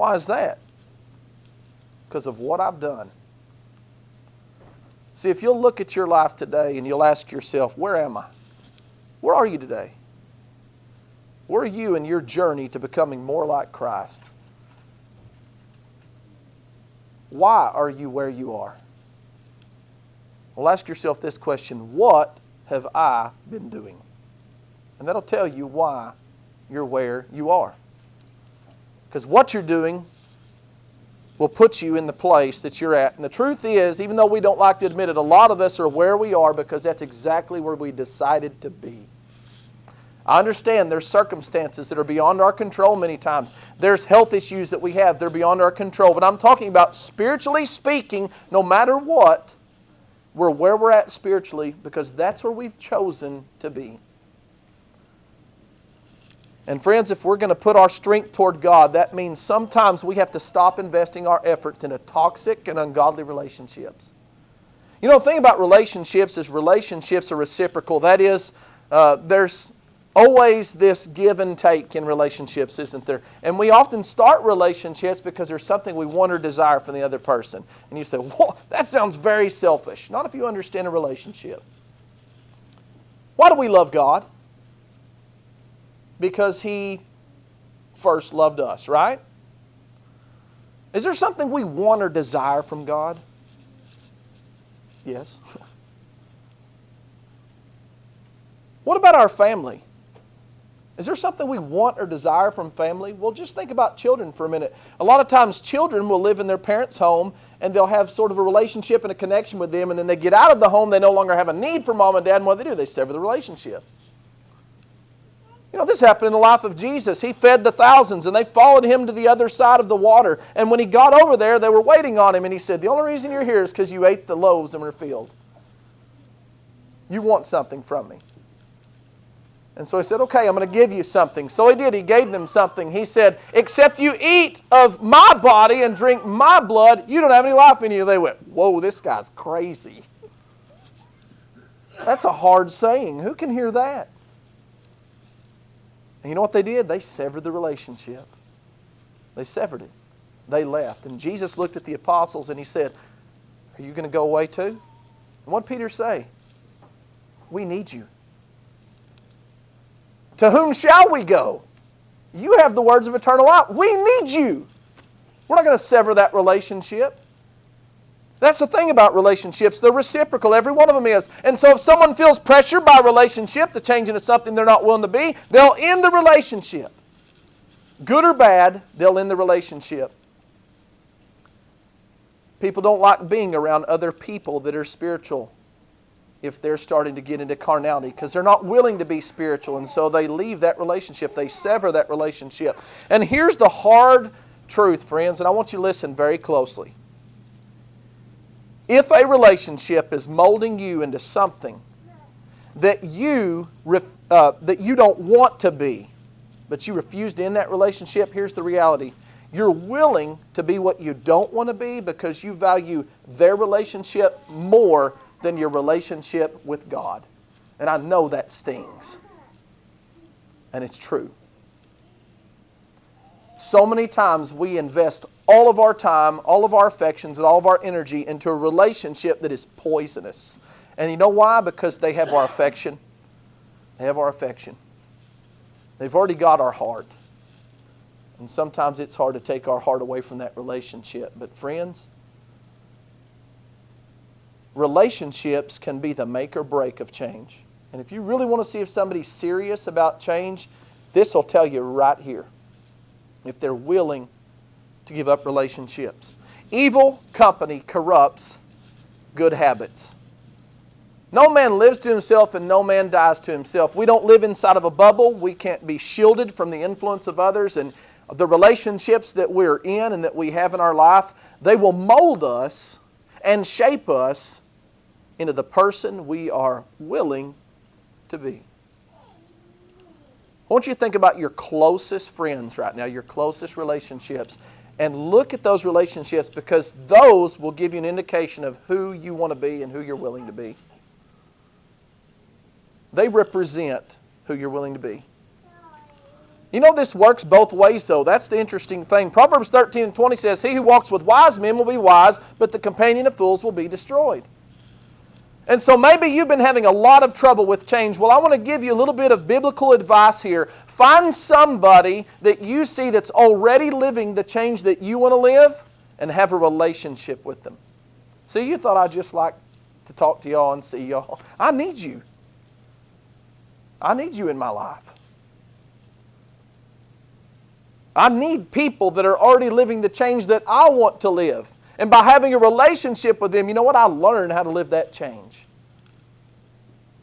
Why is that? Because of what I've done. See, if you'll look at your life today and you'll ask yourself, where am I? Where are you today? Where are you in your journey to becoming more like Christ? Why are you where you are? Well, ask yourself this question: what have I been doing? And that'll tell you why you're where you are. Because what you're doing will put you in the place that you're at. And the truth is, even though we don't like to admit it, a lot of us are where we are because that's exactly where we decided to be. I understand there's circumstances that are beyond our control many times. There's health issues that we have, they're beyond our control. But I'm talking about spiritually speaking, no matter what, we're where we're at spiritually because that's where we've chosen to be. And friends, if we're going to put our strength toward God, that means sometimes we have to stop investing our efforts into toxic and ungodly relationships. You know, the thing about relationships is relationships are reciprocal. That is, there's always this give and take in relationships, isn't there? And we often start relationships because there's something we want or desire from the other person. And you say, whoa, that sounds very selfish. Not if you understand a relationship. Why do we love God? Because He first loved us, right? Is there something we want or desire from God? Yes. What about our family? Is there something we want or desire from family? Well, just think about children for a minute. A lot of times children will live in their parents' home and they'll have sort of a relationship and a connection with them, and then they get out of the home, they no longer have a need for mom and dad, and what do? They sever the relationship. You know, this happened in the life of Jesus. He fed the thousands, and they followed Him to the other side of the water. And when He got over there, they were waiting on Him, and He said, the only reason you're here is because you ate the loaves that were filled. You want something from me. And so He said, okay, I'm going to give you something. So He did. He gave them something. He said, except you eat of my body and drink my blood, you don't have any life in you. They went, whoa, this guy's crazy. That's a hard saying. Who can hear that? And you know what they did? They severed the relationship. They severed it. They left. And Jesus looked at the apostles and He said, are you going to go away too? And what did Peter say? We need you. To whom shall we go? You have the words of eternal life. We need you. We're not going to sever that relationship. That's the thing about relationships. They're reciprocal. Every one of them is. And so if someone feels pressure by a relationship to change into something they're not willing to be, they'll end the relationship. Good or bad, they'll end the relationship. People don't like being around other people that are spiritual if they're starting to get into carnality because they're not willing to be spiritual, and so they leave that relationship. They sever that relationship. And here's the hard truth, friends, and I want you to listen very closely. If a relationship is molding you into something that you don't want to be, but you refuse to end that relationship, here's the reality. You're willing to be what you don't want to be because you value their relationship more than your relationship with God. And I know that stings. And it's true. So many times we invest all of our time, all of our affections, and all of our energy into a relationship that is poisonous. And you know why? Because they have our affection. They have our affection. They've already got our heart. And sometimes it's hard to take our heart away from that relationship. But friends, relationships can be the make or break of change. And if you really want to see if somebody's serious about change, this will tell you right here. If they're willing to give up relationships. Evil company corrupts good habits. No man lives to himself and no man dies to himself. We don't live inside of a bubble. We can't be shielded from the influence of others. And the relationships that we're in and that we have in our life, they will mold us and shape us into the person we are willing to be. I want you to think about your closest friends right now, your closest relationships, and look at those relationships because those will give you an indication of who you want to be and who you're willing to be. They represent who you're willing to be. You know, this works both ways, though. That's the interesting thing. Proverbs 13:20 says, "He who walks with wise men will be wise, but the companion of fools will be destroyed." And so maybe you've been having a lot of trouble with change. Well, I want to give you a little bit of biblical advice here. Find somebody that you see that's already living the change that you want to live and have a relationship with them. See, you thought I'd just like to talk to y'all and see y'all. I need you. I need you in my life. I need people that are already living the change that I want to live. And by having a relationship with them, you know what? I learn how to live that change.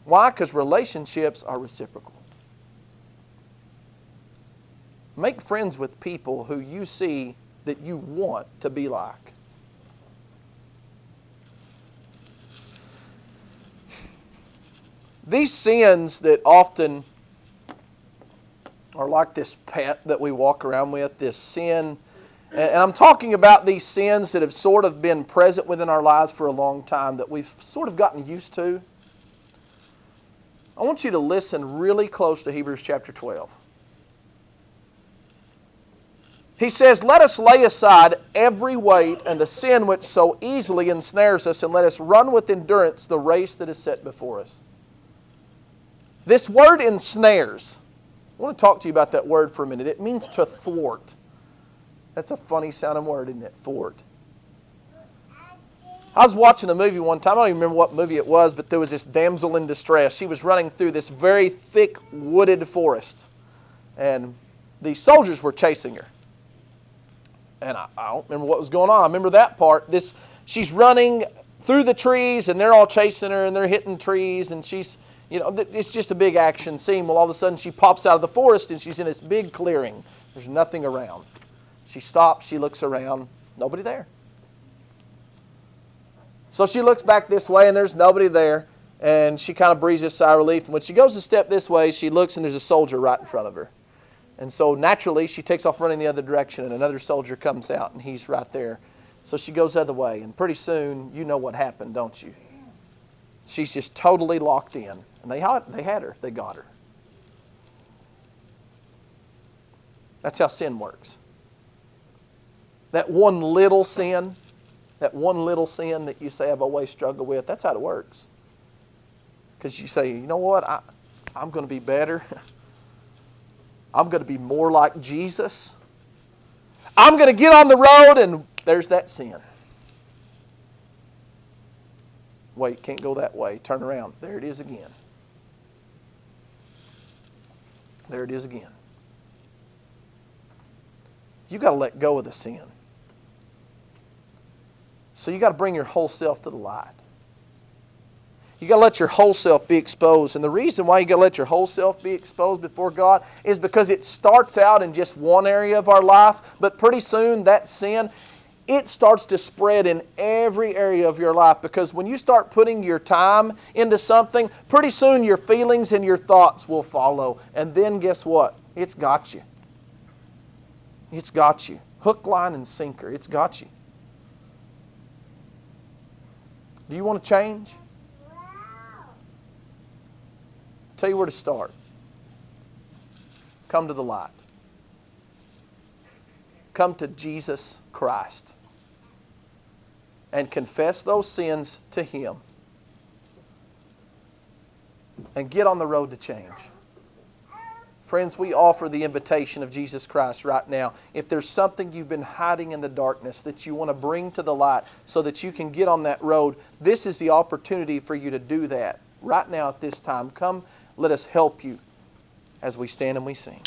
Why? Because relationships are reciprocal. Make friends with people who you see that you want to be like. These sins that often are like this pet that we walk around with, this sin. And I'm talking about these sins that have sort of been present within our lives for a long time that we've sort of gotten used to. I want you to listen really close to Hebrews chapter 12. He says, "Let us lay aside every weight and the sin which so easily ensnares us, and let us run with endurance the race that is set before us." This word ensnares, I want to talk to you about that word for a minute. It means to thwart. That's a funny sounding word, isn't it? Thwart. I was watching a movie one time. I don't even remember what movie it was, but there was this damsel in distress. She was running through this very thick wooded forest. And the soldiers were chasing her. And I don't remember what was going on. I remember that part. She's running through the trees, and they're all chasing her, and they're hitting trees, and she's, it's just a big action scene. Well, all of a sudden, she pops out of the forest, and she's in this big clearing. There's nothing around. She stops, she looks around, nobody there. So she looks back this way, and there's nobody there, and she kind of breathes a sigh of relief. And when she goes to step this way, she looks, and there's a soldier right in front of her. And so naturally, she takes off running the other direction, and another soldier comes out, and he's right there. So she goes the other way, and pretty soon, you know what happened, don't you? She's just totally locked in. And they had her. They got her. That's how sin works. That one little sin that you say I've always struggled with, that's how it works. Because you say, you know what, I'm going to be better. I'm going to be more like Jesus. I'm going to get on the road, and there's that sin. Wait, can't go that way. Turn around. There it is again. There it is again. You've got to let go of the sin. So you've got to bring your whole self to the light. You've got to let your whole self be exposed. And the reason why you've got to let your whole self be exposed before God is because it starts out in just one area of our life, but pretty soon that sin, it starts to spread in every area of your life. Because when you start putting your time into something, pretty soon your feelings and your thoughts will follow. And then guess what? It's got you. It's got you. Hook, line, and sinker. It's got you. Do you want to change? Tell you where to start. Come to the light. Come to Jesus Christ. And confess those sins to Him. And get on the road to change. Friends, we offer the invitation of Jesus Christ right now. If there's something you've been hiding in the darkness that you want to bring to the light so that you can get on that road, this is the opportunity for you to do that right now at this time. Come, let us help you as we stand and we sing.